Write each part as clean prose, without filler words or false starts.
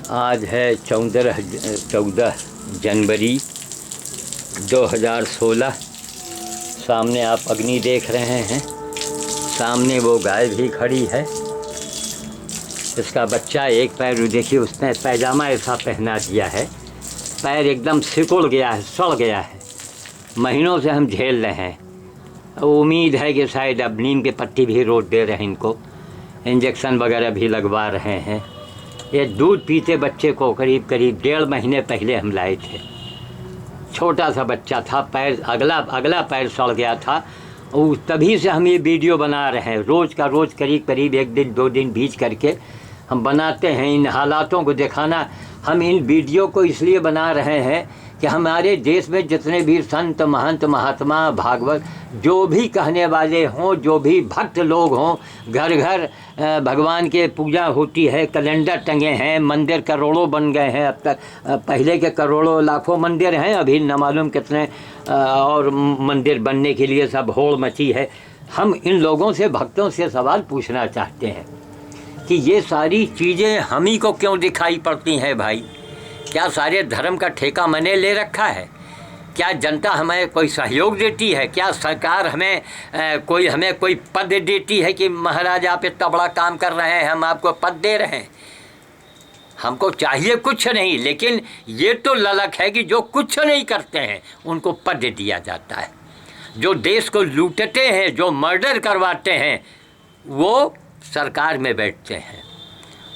आज है 14 जनवरी 2016। सामने आप अग्नि देख रहे हैं, सामने वो गाय भी खड़ी है। इसका बच्चा एक पैर देखिए, उसने पैजामा ऐसा पहना दिया है, पैर एकदम सिकुड़ गया है, सड़ गया है। महीनों से हम झेल रहे हैं। उम्मीद है कि शायद अब नीम की पट्टी भी रोक दे रहे हैं, इनको इंजेक्शन वगैरह भी लगवा रहे हैं। ये दूध पीते बच्चे को करीब 1.5 महीने पहले हम लाए थे। छोटा सा बच्चा था, पैर अगला पैर सड़ गया था। और तभी से हम ये वीडियो बना रहे हैं, रोज़ का रोज़ करीब 1 दिन 2 दिन बीच करके हम बनाते हैं इन हालातों को दिखाना। हम इन वीडियो को इसलिए बना रहे हैं कि हमारे देश में जितने भी संत महंत महात्मा भागवत जो भी कहने वाले हों, जो भी भक्त लोग हों, घर घर भगवान के पूजा होती है, कैलेंडर टंगे हैं, मंदिर करोड़ों बन गए हैं। अब तक पहले के करोड़ों लाखों मंदिर हैं, अभी न मालूम कितने और मंदिर बनने के लिए सब होड़ मची है। हम इन लोगों से, भक्तों से सवाल पूछना चाहते हैं कि ये सारी चीज़ें हम ही को क्यों दिखाई पड़ती हैं भाई? क्या सारे धर्म का ठेका मैंने ले रखा है? क्या जनता हमें कोई सहयोग देती है? क्या सरकार हमें कोई पद देती है कि महाराज आप इतना बड़ा काम कर रहे हैं, हम आपको पद दे रहे हैं? हमको चाहिए कुछ नहीं, लेकिन ये तो ललक है कि जो कुछ नहीं करते हैं उनको पद दिया जाता है। जो देश को लूटते हैं, जो मर्डर करवाते हैं, वो सरकार में बैठते हैं,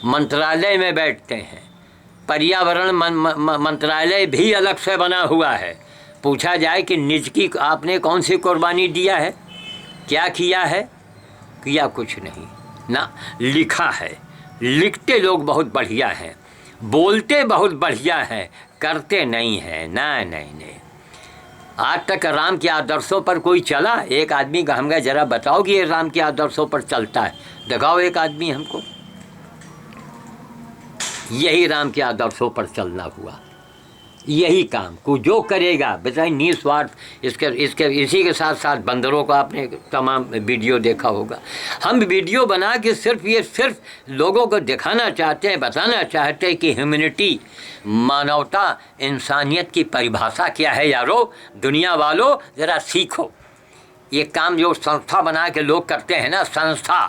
मंत्रालय में बैठते हैं। पर्यावरण मंत्रालय भी अलग से बना हुआ है। पूछा जाए कि निज की आपने कौन सी कुर्बानी दिया है, क्या किया है? किया कुछ नहीं ना। लिखा है, लिखते लोग बहुत बढ़िया हैं, बोलते बहुत बढ़िया हैं, करते नहीं हैं। नहीं। आज तक राम के आदर्शों पर कोई चला? एक आदमी का हम गए जरा बताओ कि ये राम के आदर्शों पर चलता है, दिखाओ एक आदमी हमको। यही राम के आदर्शों पर चलना हुआ, यही काम को जो करेगा बेचारे निस्वार्थ। इसी के साथ साथ बंदरों का आपने तमाम वीडियो देखा होगा। हम वीडियो बना के सिर्फ लोगों को दिखाना चाहते हैं, बताना चाहते हैं कि ह्यूमैनिटी, मानवता, इंसानियत की परिभाषा क्या है। यारो, दुनिया वालों, ज़रा सीखो। ये काम जो संस्था बना के लोग करते हैं ना, संस्था,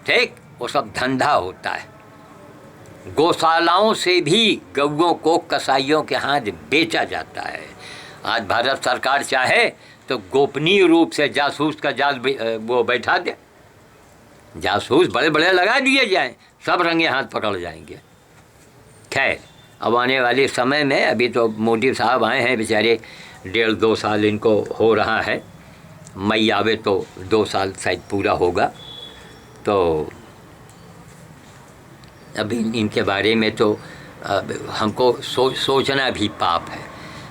ठीक, वो सब धंधा होता है। गौशालाओं से भी गौओं को कसाईयों के हाथ बेचा जाता है। आज भारत सरकार चाहे तो गोपनीय रूप से जासूस का जाल वो बैठा दे, जासूस बड़े बड़े लगा दिए जाएं, सब रंगे हाथ पकड़ जाएंगे। खैर, अब आने वाले समय में, अभी तो मोदी साहब आए हैं बेचारे, 1.5-2 साल इनको हो रहा है। मई आवे तो 2 साल शायद पूरा होगा। तो अभी इनके बारे में तो हमको सोचना भी पाप है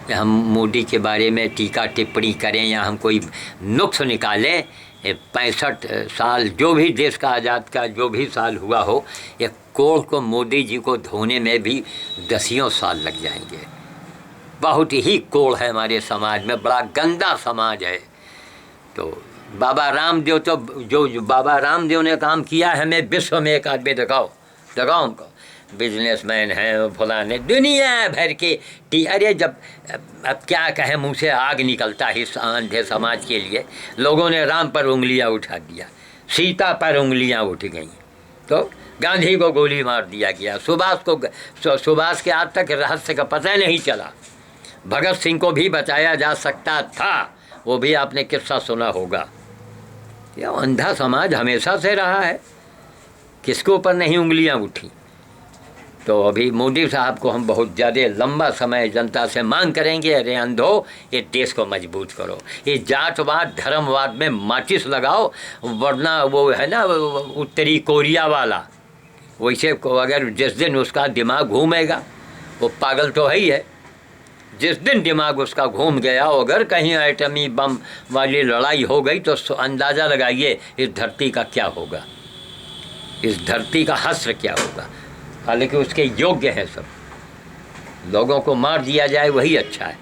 कि हम मोदी के बारे में टीका टिप्पणी करें या हम कोई नुक्स निकालें। 65 साल जो भी देश का आज़ाद का जो भी साल हुआ हो, ये कोढ़ को मोदी जी को धोने में भी 10 साल लग जाएंगे। बहुत ही कोढ़ है हमारे समाज में, बड़ा गंदा समाज है। तो बाबा रामदेव, तो जो बाबा रामदेव ने काम किया है, हमें विश्व में एक आदमी दिखाओ उनको, बिजनेसमैन हैं, फलाने, दुनिया भर के अरे जब अब क्या कहें, मुँह से आग निकलता है इस अंधे समाज के लिए। लोगों ने राम पर उंगलियां उठा दिया, सीता पर उंगलियां उठ गई, तो गांधी को गोली मार दिया गया, सुभाष के आज तक रहस्य का पता नहीं चला। भगत सिंह को भी बचाया जा सकता था, वो भी आपने किस्सा सुना होगा। यह अंधा समाज हमेशा से रहा है, किसके ऊपर नहीं उंगलियां उठी। तो अभी मोदी साहब को हम बहुत ज़्यादा लंबा समय जनता से मांग करेंगे, अरे अंधो, ये देश को मजबूत करो, ये जातवाद धर्मवाद में माचिस लगाओ, वरना वो है ना उत्तरी कोरिया वाला, वैसे अगर जिस दिन उसका दिमाग घूमेगा, वो पागल तो है ही है, जिस दिन दिमाग उसका घूम गया, अगर कहीं एटमी बम वाली लड़ाई हो गई तो अंदाज़ा लगाइए इस धरती का क्या होगा, इस धरती का हश्र क्या होगा। हालांकि उसके योग्य है सब, लोगों को मार दिया जाए वही अच्छा है।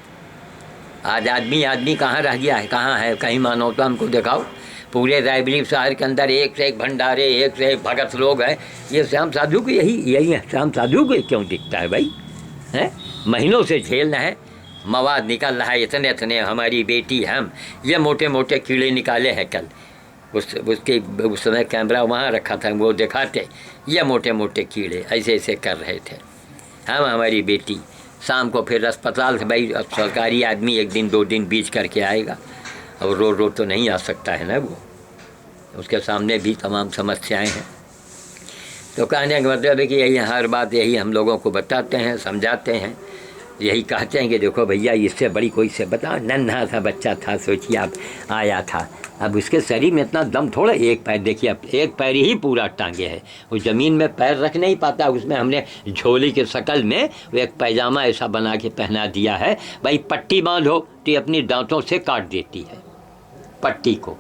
आज आदमी कहाँ रह गया है, कहाँ है? कहीं मानवता हमको दिखाओ। पूरे रायबरेली शहर के अंदर एक से एक भंडारे, एक से एक भगत लोग हैं। ये श्याम साधु को यही है, श्याम साधु को क्यों दिखता है भाई? हैं, महीनों से झेलना है, मवाद निकल रहा है इतने इतने, हमारी बेटी हम ये मोटे मोटे कीड़े निकाले हैं कल, उस समय कैमरा वहाँ रखा था, वो दिखाते ये मोटे मोटे कीड़े ऐसे ऐसे कर रहे थे। हम हमारी बेटी शाम को फिर अस्पताल से, भाई सरकारी आदमी 1 दिन 2 दिन बीच करके आएगा, और रो तो नहीं आ सकता है ना, वो उसके सामने भी तमाम समस्याएं हैं। तो कहने का मतलब है कि यही हर बात यही हम लोगों को बताते हैं, समझाते हैं, यही कहते हैं कि देखो भैया इससे बड़ी कोई से बताओ, नन्हा सा बच्चा था, सोचिए आप आया था, अब उसके शरीर में इतना दम थोड़ा, एक पैर देखिए, अब एक पैर ही पूरा टांगे है, वो ज़मीन में पैर रख नहीं पाता, उसमें हमने झोली के शकल में वो एक पैजामा ऐसा बना के पहना दिया है। भाई पट्टी बांधो तो ये अपनी दांतों से काट देती है, पट्टी को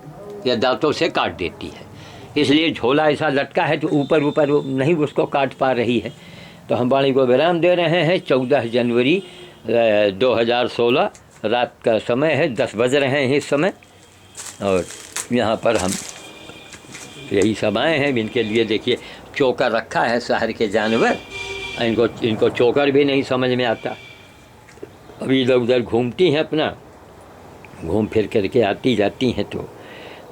या दांतों से काट देती है, इसलिए झोला ऐसा लटका है तो ऊपर ऊपर नहीं उसको काट पा रही है। तो हम वाणी को विराम दे रहे हैं। 14 जनवरी 2016 रात का समय है, 10 बज रहे हैं इस समय, और यहाँ पर हम यही सब आए हैं। इनके लिए देखिए चोकर रखा है, शहर के जानवर, इनको चोकर भी नहीं समझ में आता, अभी इधर उधर घूमती हैं, अपना घूम फिर करके आती जाती हैं। तो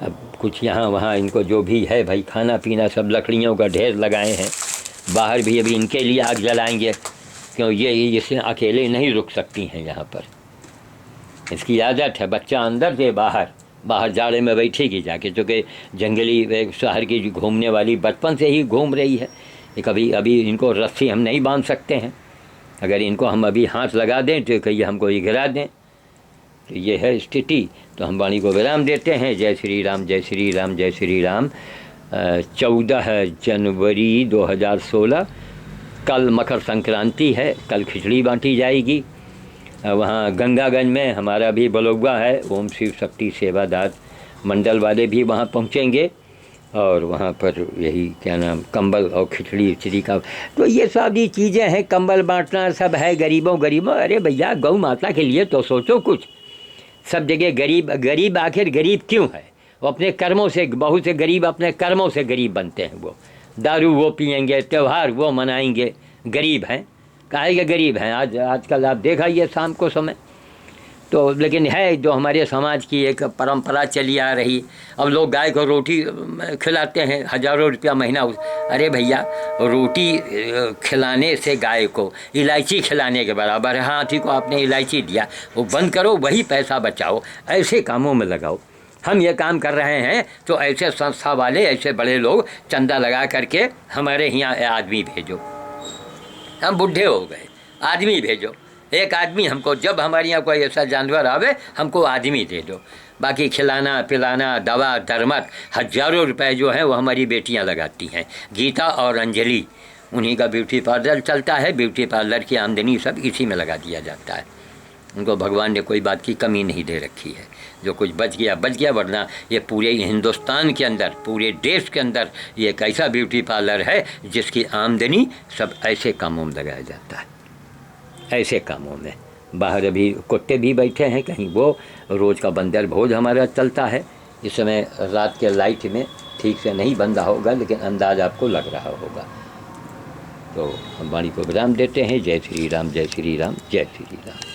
अब कुछ यहाँ वहाँ इनको जो भी है भाई खाना पीना सब लकड़ियों का ढेर लगाए हैं, बाहर भी अभी इनके लिए आग जलाएंगे, क्यों ये इससे अकेले नहीं रुक सकती हैं यहाँ पर, इसकी आदत है। बच्चा अंदर से बाहर जाड़े में बैठेगी जाके, चूँकि जंगली शहर की घूमने वाली बचपन से ही घूम रही है। कभी अभी इनको रस्सी हम नहीं बांध सकते हैं, अगर इनको हम अभी हाथ लगा दें तो कहिए हमको ये गिरा दें, तो ये है स्थिति। तो हम वाणी को विराम देते हैं। जय श्री राम, जय श्री राम, जय श्री राम। 14 जनवरी 2016 कल मकर संक्रांति है, कल खिचड़ी बांटी जाएगी। वहाँ गंगागंज में हमारा भी बलौगा है, ओम शिव शक्ति सेवादार मंडल वाले भी वहाँ पहुँचेंगे, और वहाँ पर यही क्या नाम कंबल और खिचड़ी का, तो ये सारी चीज़ें हैं, कंबल बांटना सब है गरीबों। अरे भैया गौ माता के लिए तो सोचो कुछ। सब जगह गरीब आखिर गरीब क्यों है? वो अपने कर्मों से, बहुत से गरीब अपने कर्मों से गरीब बनते हैं। वो दारू वो पियेंगे, त्यौहार वो मनाएंगे, गरीब हैं, काहे के गरीब हैं। आजकल आप देखा ये शाम को समय तो, लेकिन है जो हमारे समाज की एक परंपरा चली आ रही। अब लोग गाय को रोटी खिलाते हैं, हज़ारों रुपया महीना। अरे भैया रोटी खिलाने से गाय को इलायची खिलाने के बराबर है। हाथी को आपने इलायची दिया, वो बंद करो, वही पैसा बचाओ, ऐसे कामों में लगाओ। हम ये काम कर रहे हैं तो ऐसे संस्था वाले, ऐसे बड़े लोग चंदा लगा करके हमारे यहाँ आदमी भेजो। हम बूढ़े हो गए, आदमी भेजो, एक आदमी हमको, जब हमारे यहाँ कोई ऐसा जानवर आवे हमको आदमी दे दो। बाकी खिलाना पिलाना, दवा दरमत, हज़ारों रुपए जो है वो हमारी बेटियाँ लगाती हैं। गीता और अंजलि, उन्हीं का ब्यूटी पार्लर चलता है, ब्यूटी पार्लर की आमदनी सब इसी में लगा दिया जाता है। उनको भगवान ने कोई बात की कमी नहीं दे रखी है। जो कुछ बच गया, वरना ये पूरे हिंदुस्तान के अंदर, पूरे देश के अंदर ये एक ऐसा ब्यूटी पार्लर है जिसकी आमदनी सब ऐसे कामों में लगाया जाता है, ऐसे कामों में। बाहर अभी कुत्ते भी बैठे हैं कहीं, वो रोज़ का बंदर भोज हमारा चलता है। इस समय रात के लाइट में ठीक से नहीं बंदा होगा, लेकिन अंदाज आपको लग रहा होगा। तो हम वाणी को विराम देते हैं। जय श्री राम, जय श्री राम, जय श्री राम।